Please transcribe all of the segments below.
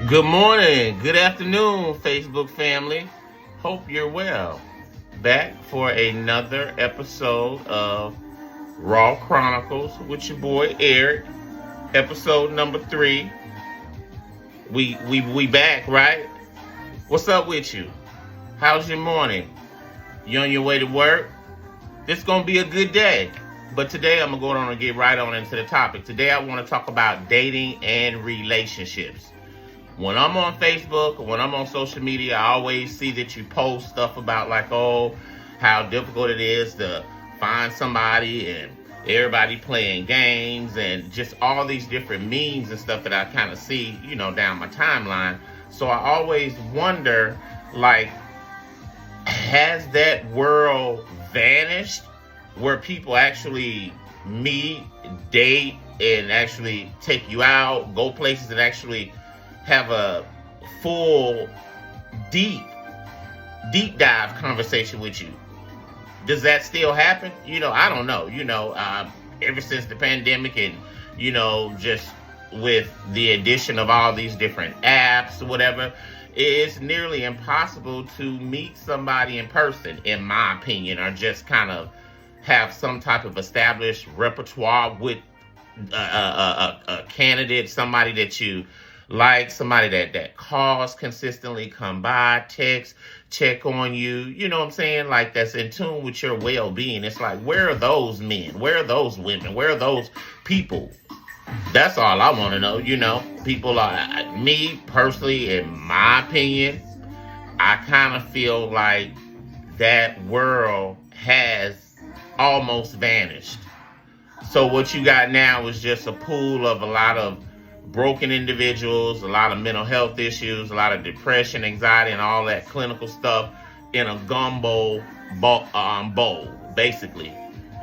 Good morning, good afternoon, Facebook family. Hope you're well. Back for another episode of Raw Chronicles with your boy Eric. Episode number 3. We back, right? What's up with you? How's your morning? You on your way to work? This gonna be a good day. But today I'm gonna go on and get right on into the topic. Today I want to talk about dating and relationships. When I'm on Facebook, when I'm on social media, I always see that you post stuff about how difficult it is to find somebody and everybody playing games and just all these different memes and stuff that I kind of see, down my timeline. So I always wonder, has that world vanished where people actually meet, date, and actually take you out, go places and actually have a full, deep dive conversation with you? Does that still happen? I don't know. Ever since the pandemic and, just with the addition of all these different apps or whatever, it's nearly impossible to meet somebody in person, in my opinion, or just kind of have some type of established repertoire with a candidate, somebody that you like, somebody that calls consistently, come by, text, check on you, you know what I'm saying? Like, that's in tune with your well-being. It's like, where are those men? Where are those women? Where are those people? That's all I want to know, People are, me personally, in my opinion, I kind of feel like that world has almost vanished. So what you got now is just a pool of a lot of broken individuals, a lot of mental health issues, a lot of depression, anxiety, and all that clinical stuff in a gumbo bowl, basically.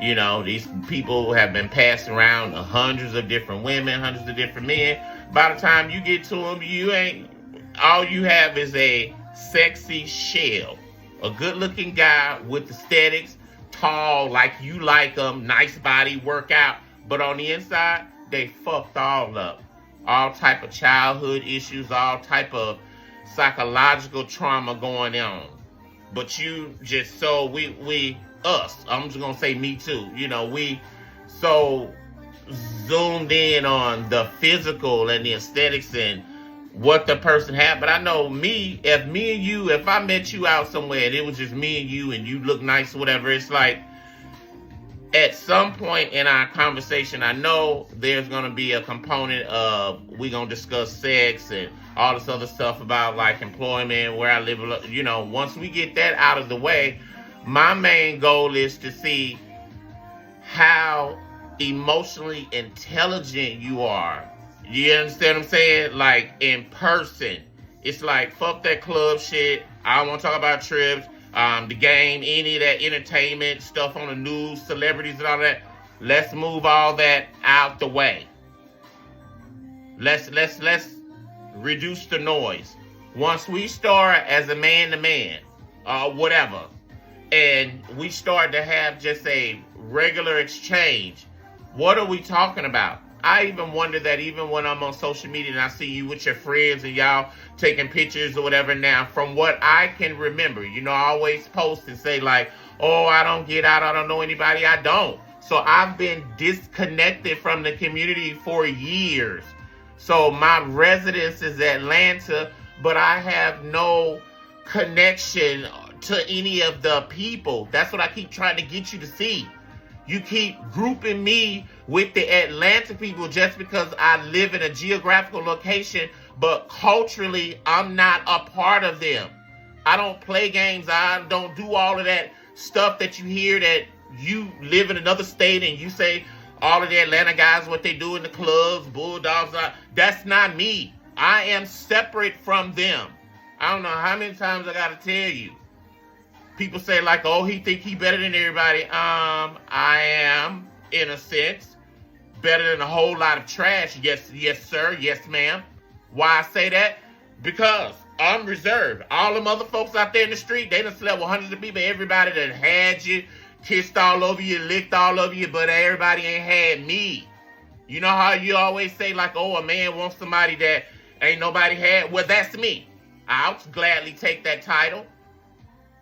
These people have been passed around to hundreds of different women, hundreds of different men. By the time you get to them, all you have is a sexy shell. A good-looking guy with aesthetics, tall, like you like them, nice body, workout. But on the inside, they fucked all up. All type of childhood issues, all type of psychological trauma going on. But you just I'm just gonna say me too. We so zoomed in on the physical and the aesthetics and what the person had. But I know if I met you out somewhere and it was just me and you look nice or whatever, it's like, at some point in our conversation, I know there's going to be a component of we're going to discuss sex and all this other stuff about employment, where I live. Once we get that out of the way, my main goal is to see how emotionally intelligent you are. You understand what I'm saying? Like, in person. It's like, fuck that club shit. I don't want to talk about trips. The game, any of that entertainment stuff on the news, celebrities and all that. Let's move all that out the way. Let's reduce the noise. Once we start as a man to man, whatever, and we start to have just a regular exchange, what are we talking about? I even wonder that even when I'm on social media and I see you with your friends and y'all taking pictures or whatever now, from what I can remember, I always post and say I don't get out, I don't know anybody, I don't. So I've been disconnected from the community for years. So my residence is Atlanta, but I have no connection to any of the people. That's what I keep trying to get you to see. You keep grouping me with the Atlanta people just because I live in a geographical location, but culturally, I'm not a part of them. I don't play games. I don't do all of that stuff that you hear, that you live in another state and you say all of the Atlanta guys, what they do in the clubs, bulldogs. That's not me. I am separate from them. I don't know how many times I got to tell you. People say he think he better than everybody. I am, in a sense, better than a whole lot of trash. Yes, sir. Yes, ma'am. Why I say that? Because I'm reserved. All them other folks out there in the street, they done slept with hundreds of people. Everybody that had you, kissed all over you, licked all over you, but everybody ain't had me. You know how you always say, a man wants somebody that Ain't nobody had, well, that's me. I'll gladly take that title.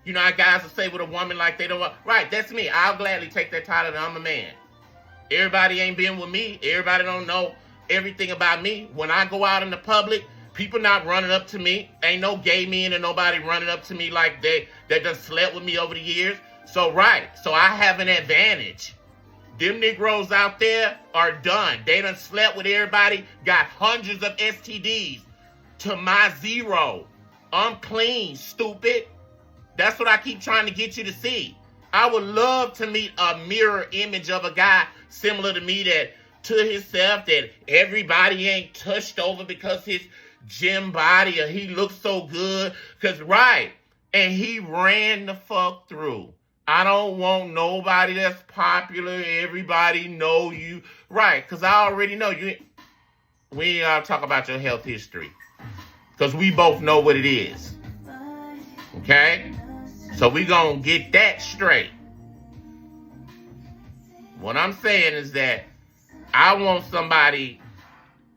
You know how guys will say with a woman like they don't want, right, that's me. I'll gladly take that title and I'm a man. Everybody ain't been with me. Everybody don't know everything about me. When I go out in the public, people not running up to me. Ain't no gay men and nobody running up to me like that done slept with me over the years. So I have an advantage. Them Negroes out there are done. They done slept with everybody, got hundreds of STDs to my 0. I'm clean, stupid. That's what I keep trying to get you to see. I would love to meet a mirror image of a guy similar to me that to himself, that everybody ain't touched over because his gym body or he looks so good. And he ran the fuck through. I don't want nobody that's popular. Everybody know you. Right, because I already know you. We ain't gotta talk about your health history. Because we both know what it is. Okay? So we gonna get that straight. What I'm saying is that I want somebody,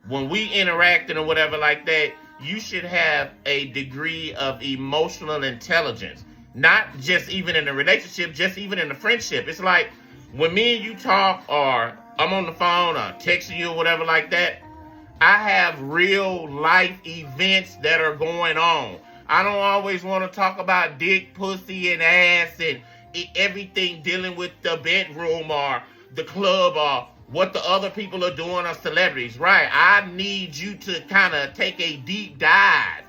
when we interacting or whatever like that, you should have a degree of emotional intelligence. Not just even in a relationship, just even in a friendship. It's like when me and you talk, or I'm on the phone or texting you or whatever like that, I have real life events that are going on. I don't always want to talk about dick, pussy, and ass and everything dealing with the bedroom or the club or what the other people are doing or celebrities. Right. I need you to kind of take a deep dive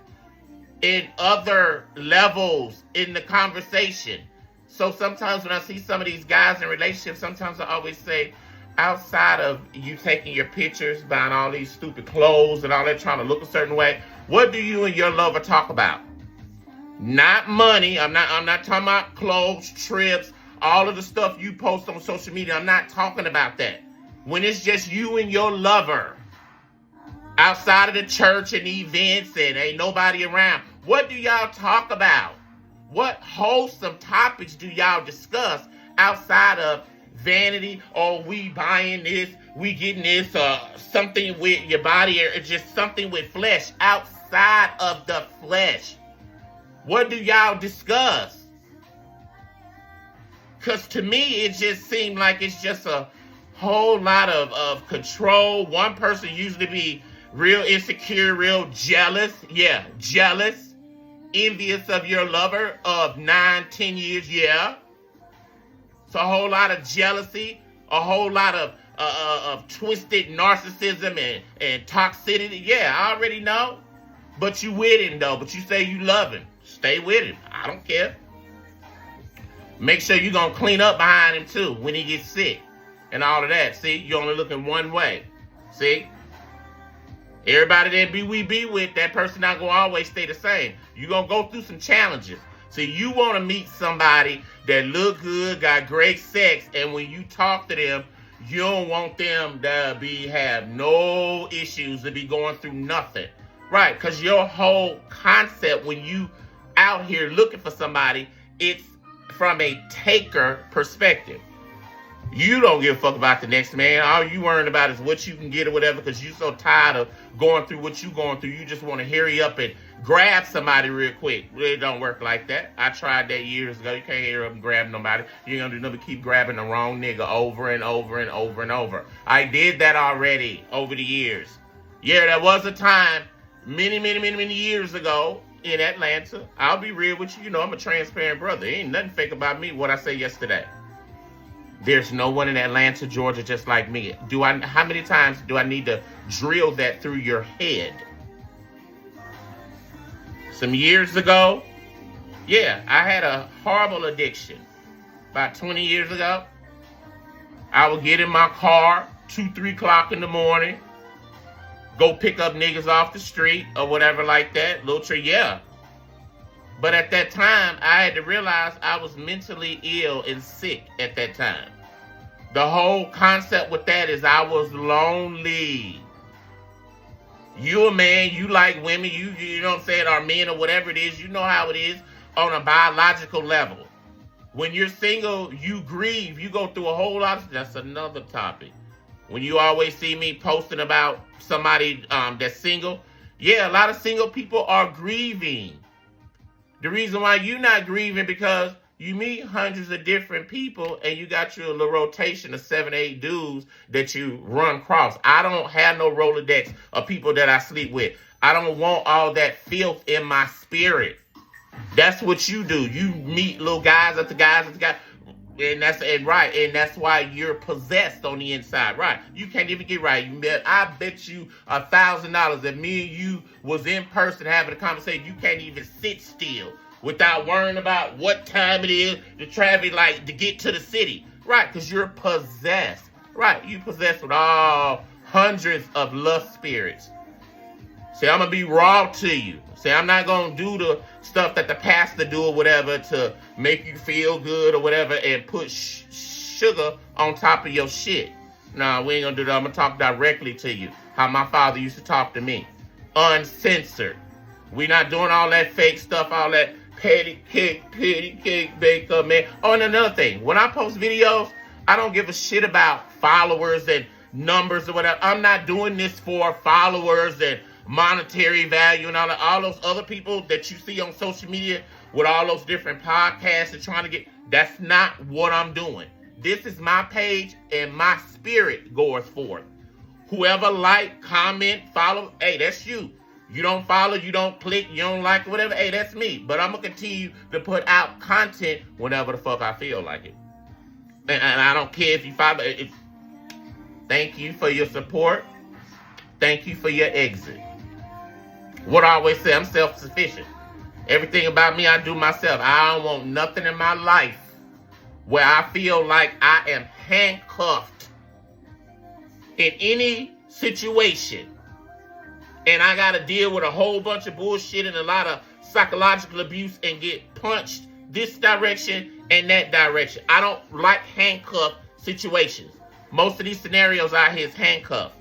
in other levels in the conversation. So sometimes when I see some of these guys in relationships, sometimes I always say, outside of you taking your pictures, buying all these stupid clothes and all that, trying to look a certain way, what do you and your lover talk about? Not money. I'm not talking about clothes, trips, all of the stuff you post on social media. I'm not talking about that. When it's just you and your lover, outside of the church and events and ain't nobody around, what do y'all talk about? What wholesome topics do y'all discuss outside of vanity, or we buying this, we getting this, something with your body, or just something with flesh, outside of the flesh? What do y'all discuss? Because to me, it just seemed like it's just a whole lot of control. One person usually be real insecure, real jealous. Yeah, jealous. Envious of your lover of 9-10 years. Yeah. It's a whole lot of jealousy. A whole lot of twisted narcissism and toxicity. Yeah, I already know. But you with him, though. But you say you love him. Stay with him. I don't care. Make sure you're going to clean up behind him, too, when he gets sick. And all of that. See, you're only looking one way. See? Everybody that we be with, that person not going to always stay the same. You're going to go through some challenges. See, you want to meet somebody that look good, got great sex, and when you talk to them, you don't want them to have no issues, to be going through nothing. Right, because your whole concept when you out here looking for somebody, it's from a taker perspective. You don't give a fuck about the next man. All you worrying about is what you can get or whatever, because you're so tired of going through what you're going through. You just want to hurry up and grab somebody real quick. Really don't work like that. I tried that years ago. You can't hurry up and grab nobody. You're going to do nothing but keep grabbing the wrong nigga over and over and over and over. I did that already over the years. Yeah, there was a time many years ago in Atlanta. I'll be real with you. You know, I'm a transparent brother. There ain't nothing fake about me, what I said yesterday. There's no one in Atlanta, Georgia, just like me. How many times do I need to drill that through your head? Some years ago, yeah, I had a horrible addiction. About 20 years ago, I would get in my car 2-3 o'clock in the morning, go pick up niggas off the street or whatever like that. Little tree, yeah. But at that time, I had to realize I was mentally ill and sick at that time. The whole concept with that is I was lonely. You a man, you like women, you know what I'm saying, or men or whatever it is, you know how it is on a biological level. When you're single, you grieve, you go through a whole lot of, that's another topic. When you always see me posting about somebody that's single, Yeah, a lot of single people are grieving. The reason why you're not grieving because you meet hundreds of different people and you got your little rotation of 7, 8 dudes that you run across. I don't have no Rolodex of people that I sleep with. I don't want all that filth in my spirit. That's what you do. You meet little guys after guys after guys. And that's why you're possessed on the inside, right? You can't even get right. I bet you $1,000 that me and you was in person having a conversation. You can't even sit still without worrying about what time it is, the traffic light to get to the city, right? Because you're possessed, right? You possessed with all hundreds of lust spirits. See, I'm gonna be raw to you. See, I'm not gonna do the stuff that the pastor do or whatever to make you feel good or whatever and put sugar on top of your shit. Nah, we ain't gonna do that. I'm gonna talk directly to you. How my father used to talk to me. Uncensored. We not doing all that fake stuff, all that patty cake, bake-up, man. Oh, and another thing. When I post videos, I don't give a shit about followers and numbers or whatever. I'm not doing this for followers and monetary value and all those other people that you see on social media with all those different podcasts and trying to get. That's not what I'm doing. This is my page and my spirit goes forth. Whoever like, comment, follow, hey, that's you. You don't follow, you don't click, you don't like, whatever, hey, that's me. But I'm going to continue to put out content whenever the fuck I feel like it. And I don't care if you follow it. Thank you for your support. Thank you for your exit. What I always say, I'm self-sufficient. Everything about me, I do myself. I don't want nothing in my life where I feel like I am handcuffed in any situation. And I got to deal with a whole bunch of bullshit and a lot of psychological abuse and get punched this direction and that direction. I don't like handcuff situations. Most of these scenarios out here is handcuffed.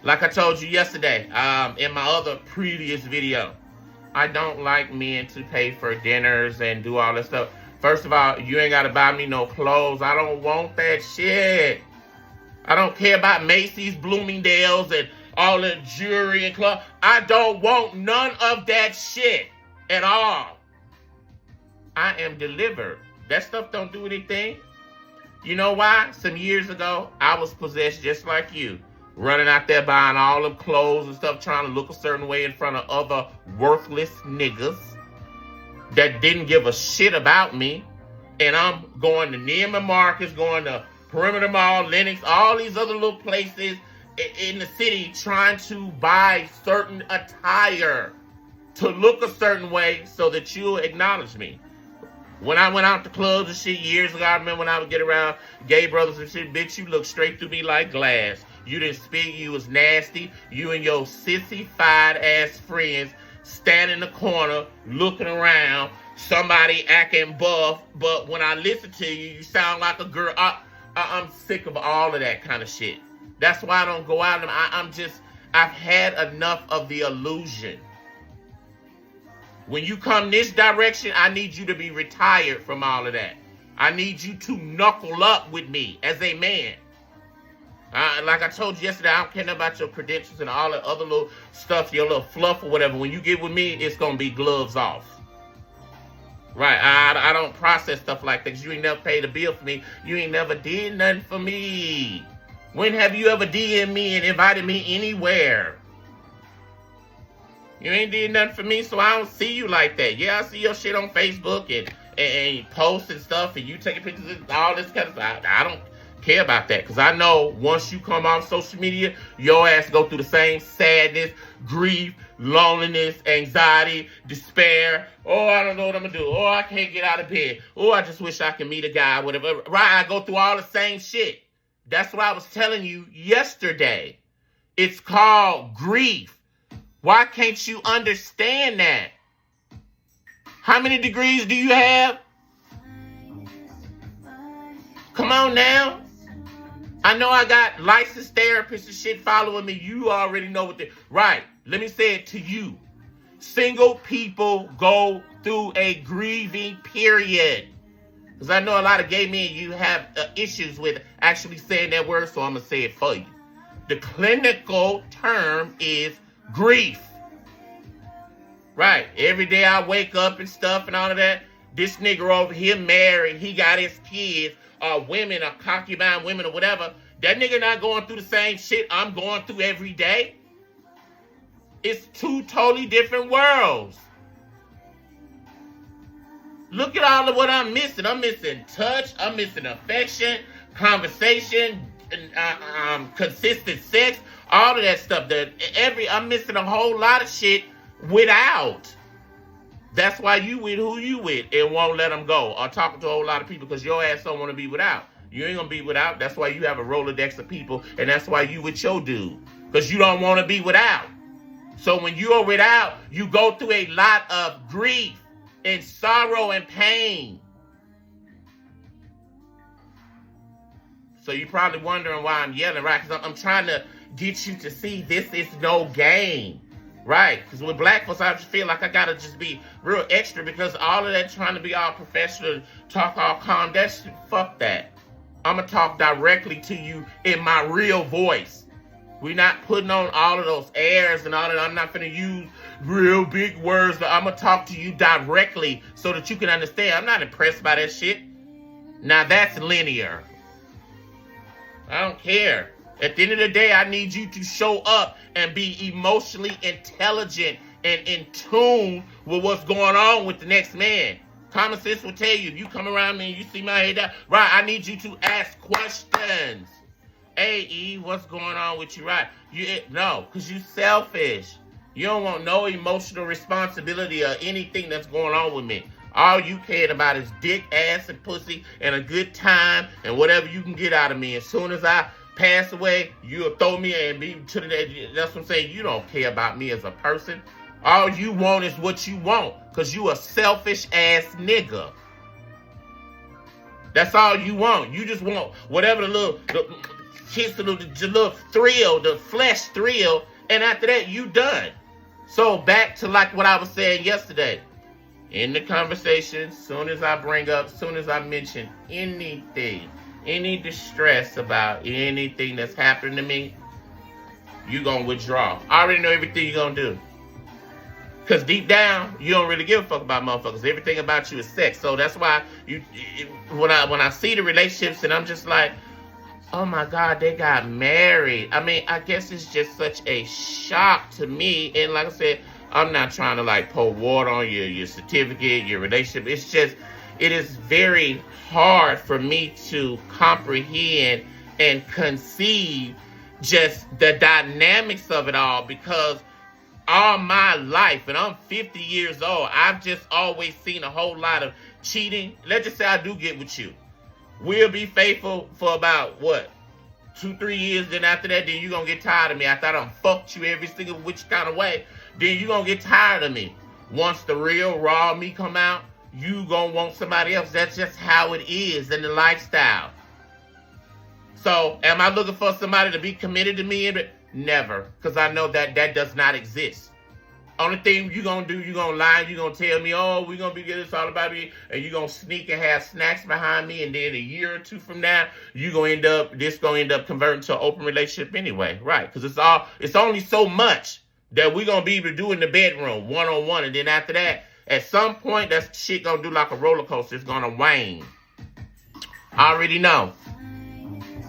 Like I told you yesterday, in my other previous video, I don't like men to pay for dinners and do all this stuff. First of all, you ain't got to buy me no clothes. I don't want that shit. I don't care about Macy's, Bloomingdale's, and all the jewelry and clothes. I don't want none of that shit at all. I am delivered. That stuff don't do anything. You know why? Some years ago, I was possessed just like you. Running out there buying all them clothes and stuff, trying to look a certain way in front of other worthless niggas that didn't give a shit about me. And I'm going to Neiman Marcus, going to Perimeter Mall, Lenox, all these other little places in the city trying to buy certain attire to look a certain way so that you'll acknowledge me. When I went out to clubs and shit years ago, I remember when I would get around gay brothers and shit, bitch, you look straight through me like glass. You didn't speak, you was nasty. You and your sissy-fied ass friends stand in the corner looking around, somebody acting buff, but when I listen to you, you sound like a girl. I'm sick of all of that kind of shit. That's why I don't go out and I've had enough of the illusion. When you come this direction, I need you to be retired from all of that. I need you to knuckle up with me as a man. Like I told you yesterday, I don't care about your credentials and all the other little stuff, your little fluff or whatever. When you get with me, it's going to be gloves off. Right? I don't process stuff like that because you ain't never paid a bill for me. You ain't never did nothing for me. When have you ever DM'd me and invited me anywhere? You ain't did nothing for me, so I don't see you like that. Yeah, I see your shit on Facebook and posts and stuff, and you taking pictures and all this kind of stuff. I don't care about that because I know once you come off social media, your ass go through the same sadness, grief, loneliness, anxiety, despair. Oh, I don't know what I'm gonna do. Oh, I can't get out of bed. Oh, I just wish I could meet a guy, whatever. Right, I go through all the same shit. That's what I was telling you yesterday. It's called grief. Why can't you understand that? How many degrees do you have? Come on now. I know I got licensed therapists and shit following me. You already know what they... Right. Let me say it to you. Single people go through a grieving period. Because I know a lot of gay men, you have issues with actually saying that word, so I'm going to say it for you. The clinical term is grief. Right. Every day I wake up and stuff and all of that. This nigga over here married. He got his kids. Women, concubine women or whatever. That nigga not going through the same shit I'm going through every day. It's two totally different worlds. Look at all of what I'm missing. I'm missing touch. I'm missing affection, conversation, consistent sex, all of that stuff. I'm missing a whole lot of shit without. That's why you with who you with and won't let them go. Or talking to a whole lot of people because your ass don't want to be without. You ain't gonna be without. That's why you have a Rolodex of people, and that's why you with your dude. Because you don't want to be without. So when you are without, you go through a lot of grief and sorrow and pain. So you're probably wondering why I'm yelling, right? Because I'm trying to get you to see this is no game. Right, because with black folks, I just feel like I gotta just be real extra because all of that trying to be all professional, talk all calm, that shit, fuck that. I'm gonna talk directly to you in my real voice. We're not putting on all of those airs and all that. I'm not gonna use real big words, but I'm gonna talk to you directly so that you can understand. I'm not impressed by that shit. Now that's linear. I don't care. At the end of the day, I need you to show up and be emotionally intelligent and in tune with what's going on with the next man. Common sense will tell you, if you come around me and you see my head down, right, I need you to ask questions. Hey, E, what's going on with you, right? No, because you selfish. You don't want no emotional responsibility or anything that's going on with me. All you cared about is dick, ass, and pussy and a good time and whatever you can get out of me. As soon as I pass away, you'll throw me and be to the dead. That's what I'm saying. You don't care about me as a person. All you want is what you want, because you a selfish ass nigga. That's all you want. You just want whatever the little thrill, the flesh thrill, and after that, you done. So back to like what I was saying yesterday. In the conversation, soon as I mention anything, any distress about anything that's happened to me, you gonna withdraw. I already know everything you're gonna do. Because deep down, you don't really give a fuck about motherfuckers. Everything about you is sex. So that's why when I see the relationships and I'm just like, oh my God, they got married. I mean, I guess it's just such a shock to me. And like I said, I'm not trying to like pour water on your certificate, your relationship. It's just, it is very hard for me to comprehend and conceive just the dynamics of it all, because all my life, and I'm 50 years old, I've just always seen a whole lot of cheating. Let's just say I do get with you. We'll be faithful for about, 2-3 years. Then after that, then you're going to get tired of me. After I done fucked you every single which kind of way, then you're going to get tired of me. Once the real raw me come out, you going to want somebody else. That's just how it is in the lifestyle. So, am I looking for somebody to be committed to me? Never, because I know that does not exist. Only thing you're going to do, you're going to lie, you're going to tell me, oh, we're going to be good, it's all about me, and you're going to sneak and have snacks behind me, and then a year or two from now, this going to end up converting to an open relationship anyway, right? Because it's only so much that we're going to be able to do in the bedroom, one-on-one, and then after that, at some point, that shit going to do like a roller coaster. It's going to wane. I already know.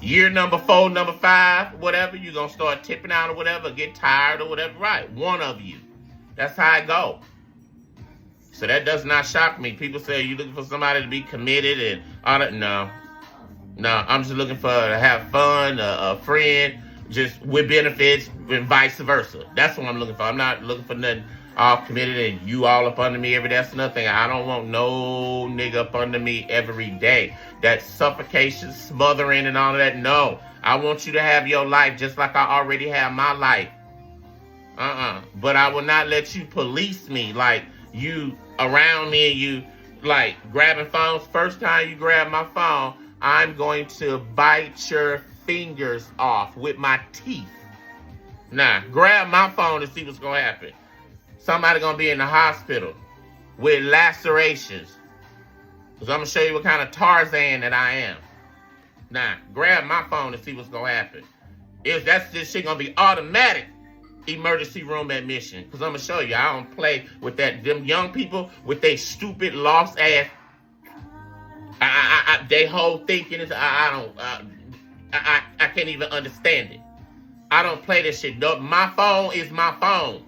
Year number 4, number 5, whatever, you're going to start tipping out or whatever, get tired or whatever, right? One of you. That's how it go. So that does not shock me. People say you're looking for somebody to be committed and all that. No, I'm just looking to have fun, a friend, just with benefits and vice versa. That's what I'm looking for. I'm not looking for nothing all committed and you all up under me every day. That's another thing. I don't want no nigga up under me every day. That suffocation, smothering and all of that. No, I want you to have your life just like I already have my life. But I will not let you police me like you around me and you like grabbing phones. First time you grab my phone, I'm going to bite your fingers off with my teeth. Nah, grab my phone and see what's going to happen. Somebody going to be in the hospital with lacerations. Because I'm going to show you what kind of Tarzan that I am. Nah, grab my phone and see what's going to happen. If that's this shit gonna be automatic emergency room admission. Cause I'm gonna show you, I don't play with that. Them young people with they stupid lost ass. They whole thinking is I can't even understand it. I don't play this shit. No, my phone is my phone.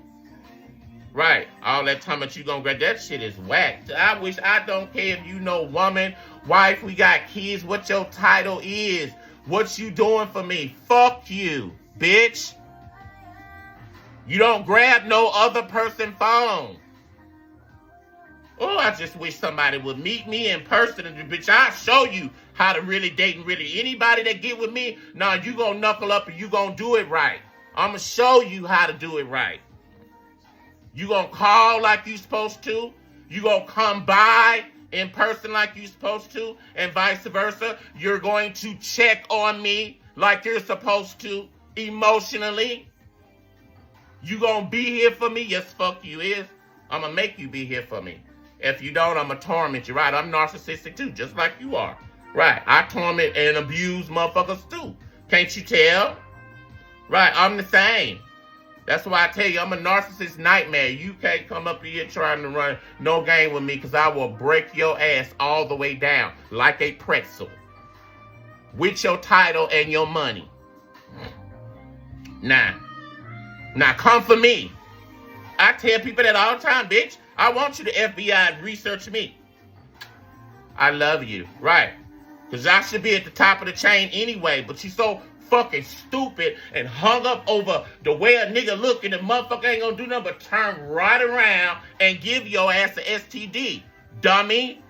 Right. All that time that you gonna grab that shit is whack. I wish I don't care if you know woman, wife, we got kids, what your title is, what you doing for me. Fuck you, bitch. You don't grab no other person's phone. Oh, I just wish somebody would meet me in person and bitch, I'll show you how to really date and really anybody that get with me, nah, you gonna knuckle up and you gonna do it right. I'ma show you how to do it right. You gonna call like you supposed to. You gonna come by in person like you supposed to, and vice versa. You're going to check on me like you're supposed to emotionally. You gonna be here for me? Yes, fuck you is. I'm gonna make you be here for me. If you don't, I'm gonna torment you. Right? I'm narcissistic too, just like you are. Right? I torment and abuse motherfuckers too. Can't you tell? Right? I'm the same. That's why I tell you, I'm a narcissist nightmare. You can't come up here trying to run no game with me because I will break your ass all the way down like a pretzel. With your title and your money. Now come for me. I tell people that all the time, bitch. I want you to FBI research me. I love you. Right. Because I should be at the top of the chain anyway, but you so fucking stupid and hung up over the way a nigga look and the motherfucker ain't gonna do nothing but turn right around and give your ass an STD. Dummy.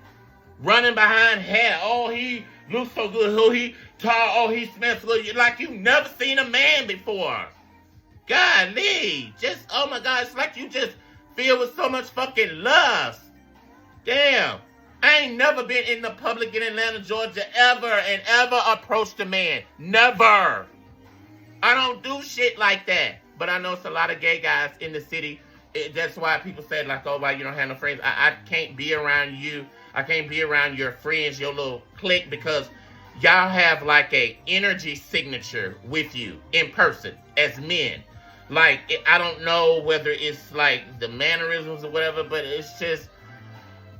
Running behind hair. Oh, he looks so good. Oh, he tall. Oh, he smells good. Like you never seen a man before. Golly. Just, oh my God, it's like you just filled with so much fucking lust. Damn. I ain't never been in the public in Atlanta, Georgia, ever approached a man. Never. I don't do shit like that. But I know it's a lot of gay guys in the city. That's why people say, like, oh, why you don't have no friends? I can't be around you. I can't be around your friends, your little clique, because y'all have, like, a energy signature with you in person as men. Like, I don't know whether it's, like, the mannerisms or whatever, but it's just...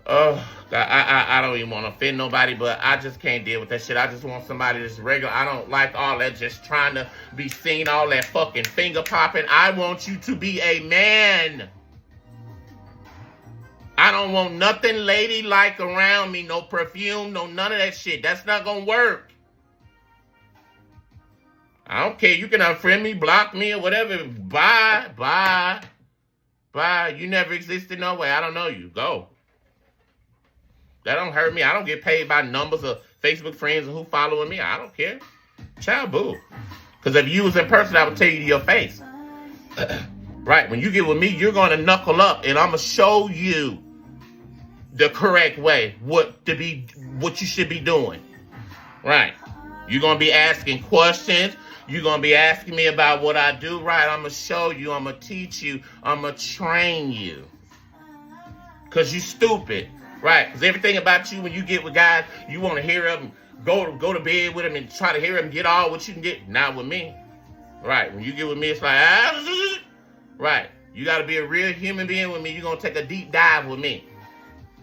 Oh, I don't even want to offend nobody, but I just can't deal with that shit. I just want somebody that's regular. I don't like all that just trying to be seen, all that fucking finger popping. I want you to be a man. I don't want nothing ladylike around me, no perfume, no none of that shit. That's not gonna work. I don't care. You can unfriend me, block me, or whatever. Bye. You never existed no way. I don't know you. Go. That don't hurt me. I don't get paid by numbers of Facebook friends and who following me. I don't care. Child boo. Because if you was in person, I would tell you to your face. Right. When you get with me, you're going to knuckle up and I'm going to show you the correct way, what you should be doing. Right. You're going to be asking questions. You're going to be asking me about what I do. Right. I'm going to show you. I'm going to teach you. I'm going to train you. Because you stupid. Right, because everything about you, when you get with guys, you want to hear them, go to bed with them and try to hear them get all what you can get. Not with me. Right, when you get with me, it's like, right. You got to be a real human being with me. You're going to take a deep dive with me.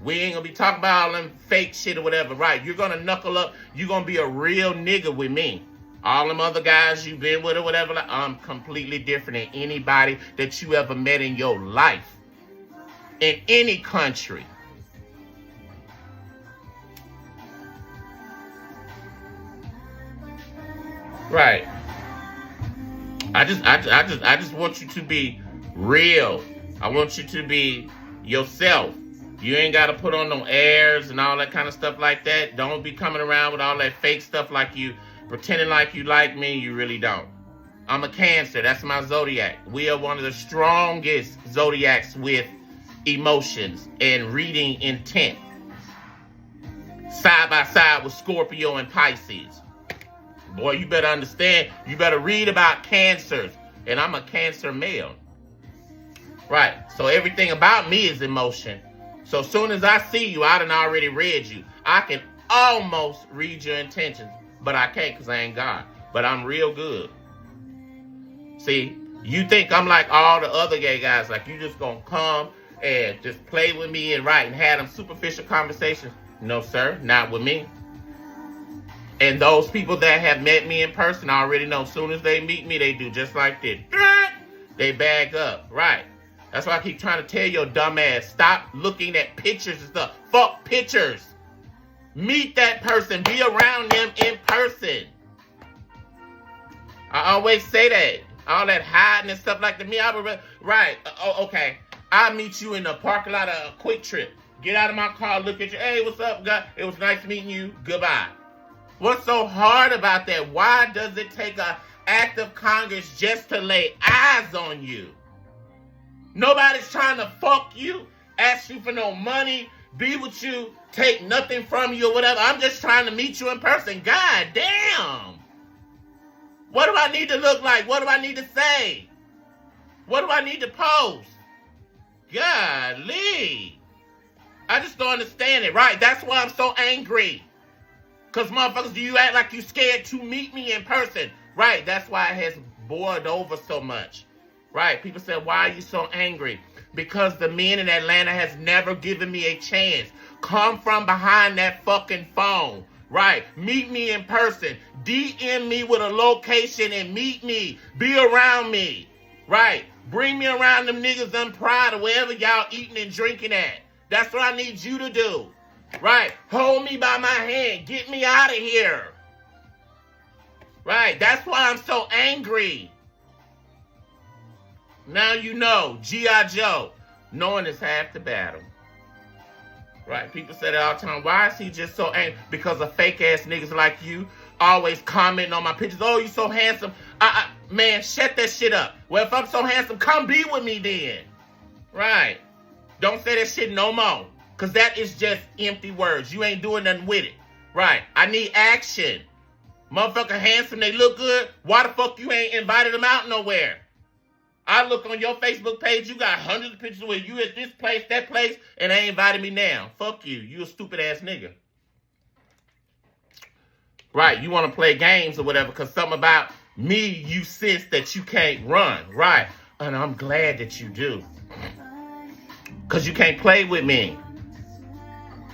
We ain't going to be talking about all them fake shit or whatever, right? You're going to knuckle up. You're going to be a real nigga with me. All them other guys you've been with or whatever, like, I'm completely different than anybody that you ever met in your life. In any country. Right. I just want you to be real. I want you to be yourself. You ain't got to put on no airs and all that kind of stuff like that. Don't be coming around with all that fake stuff like you pretending like you like me. You really don't. I'm a Cancer. That's my zodiac. We are one of the strongest zodiacs with emotions and reading intent. Side by side with Scorpio and Pisces. Boy, you better understand. You better read about cancers. And I'm a Cancer male. Right. So everything about me is emotion. So as soon as I see you, I done already read you. I can almost read your intentions. But I can't because I ain't God. But I'm real good. See, you think I'm like all the other gay guys, like you just gonna come and just play with me and have them superficial conversations. No, sir, not with me. And those people that have met me in person already know as soon as they meet me, they do just like this. They bag up, right? That's why I keep trying to tell your dumb ass, stop looking at pictures and stuff. Fuck pictures. Meet that person. Be around them in person. I always say that. All that hiding and stuff like that. Right. Okay. I'll meet you in the parking lot of a Quick Trip. Get out of my car, look at you. Hey, what's up, guy? It was nice meeting you. Goodbye. What's so hard about that? Why does it take an act of Congress just to lay eyes on you? Nobody's trying to fuck you, ask you for no money, be with you, take nothing from you or whatever. I'm just trying to meet you in person. God damn. What do I need to look like? What do I need to say? What do I need to post? Golly. I just don't understand it, right? That's why I'm so angry. Because motherfuckers, do you act like you scared to meet me in person? Right, that's why it has boiled over so much. Right, people say, why are you so angry? Because the men in Atlanta has never given me a chance. Come from behind that fucking phone. Right, meet me in person. DM me with a location and meet me. Be around me. Right, bring me around them niggas on Pride or wherever y'all eating and drinking at. That's what I need you to do. Right, hold me by my hand. Get me out of here. Right, that's why I'm so angry. Now you know, G.I. Joe. Knowing is half the battle. Right, people say that all the time. Why is he just so angry? Because of fake ass niggas like you always commenting on my pictures. Oh, you so handsome. Man, shut that shit up. Well, if I'm so handsome, come be with me then. Right. Don't say that shit no more. Because that is just empty words. You ain't doing nothing with it. Right. I need action. Motherfucker handsome, they look good. Why the fuck you ain't invited them out nowhere? I look on your Facebook page, you got hundreds of pictures where you at this place, that place, and they ain't invited me now. Fuck you. You a stupid ass nigga. Right. You want to play games or whatever because something about me, you sense that you can't run. Right. And I'm glad that you do. Because you can't play with me.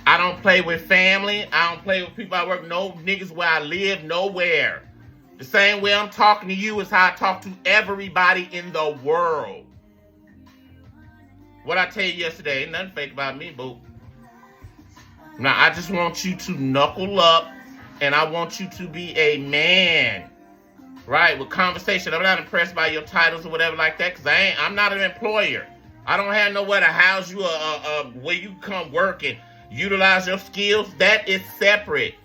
I don't play with family. I don't play with people I work. No niggas where I live, nowhere. The same way I'm talking to you is how I talk to everybody in the world. What I tell you yesterday, ain't nothing fake about me, boo. Now, I just want you to knuckle up, and I want you to be a man. Right, with conversation. I'm not impressed by your titles or whatever like that, because I'm not an employer. I don't have nowhere to house you where you come work and utilize your skills. That is separate.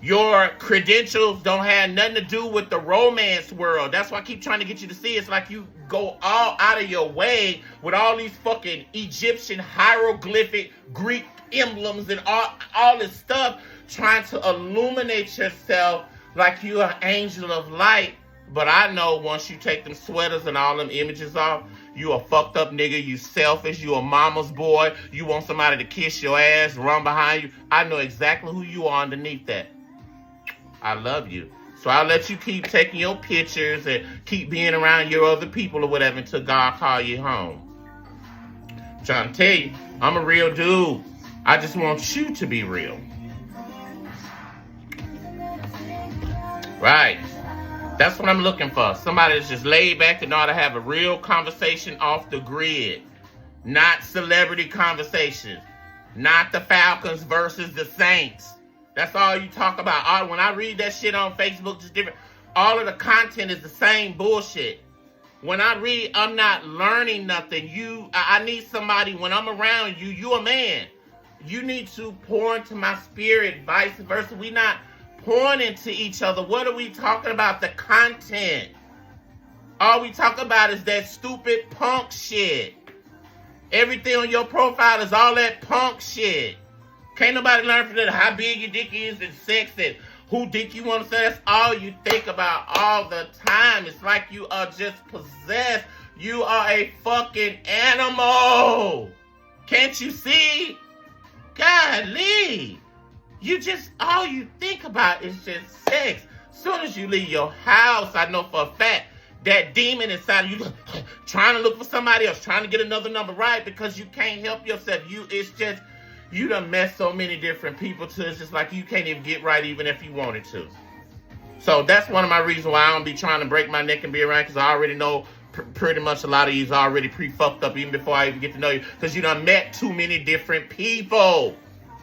Your credentials don't have nothing to do with the romance world. That's why I keep trying to get you to see. It's like you go all out of your way with all these fucking Egyptian hieroglyphic Greek emblems and all this stuff, trying to illuminate yourself like you're an angel of light. But I know once you take them sweaters and all them images off, you a fucked up nigga, you selfish, you a mama's boy, you want somebody to kiss your ass, run behind you. I know exactly who you are underneath that. I love you. So I'll let you keep taking your pictures and keep being around your other people or whatever until God call you home. I'm trying to tell you, I'm a real dude. I just want you to be real. Right. That's what I'm looking for. Somebody that's just laid back and know how to have a real conversation off the grid. Not celebrity conversations. Not the Falcons versus the Saints. That's all you talk about. When I read that shit on Facebook, just different. All of the content is the same bullshit. When I read, I'm not learning nothing. I need somebody, when I'm around you, you a man. You need to pour into my spirit, vice versa. We not pouring into each other. What are we talking about? The content. All we talk about is that stupid punk shit. Everything on your profile is all that punk shit. Can't nobody learn from that how big your dick is and sex and who dick you want to say. That's all you think about all the time. It's like you are just possessed. You are a fucking animal. Can't you see? Golly. All you think about is just sex. As soon as you leave your house, I know for a fact, that demon inside of you trying to look for somebody else, trying to get another number right because you can't help yourself. You done messed so many different people to it's just like you can't even get right even if you wanted to. So that's one of my reasons why I don't be trying to break my neck and be around, because I already know pretty much a lot of you's already pre-fucked up even before I even get to know you, because you done met too many different people.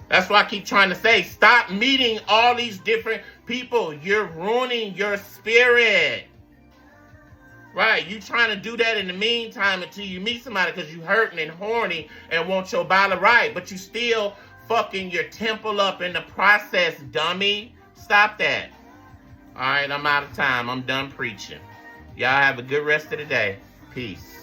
That's why I keep trying to say, stop meeting all these different people. You're ruining your spirit. Right? You trying to do that in the meantime until you meet somebody because you hurting and horny and want your body right, but you still fucking your temple up in the process, dummy. Stop that. All right, I'm out of time. I'm done preaching. Y'all have a good rest of the day. Peace.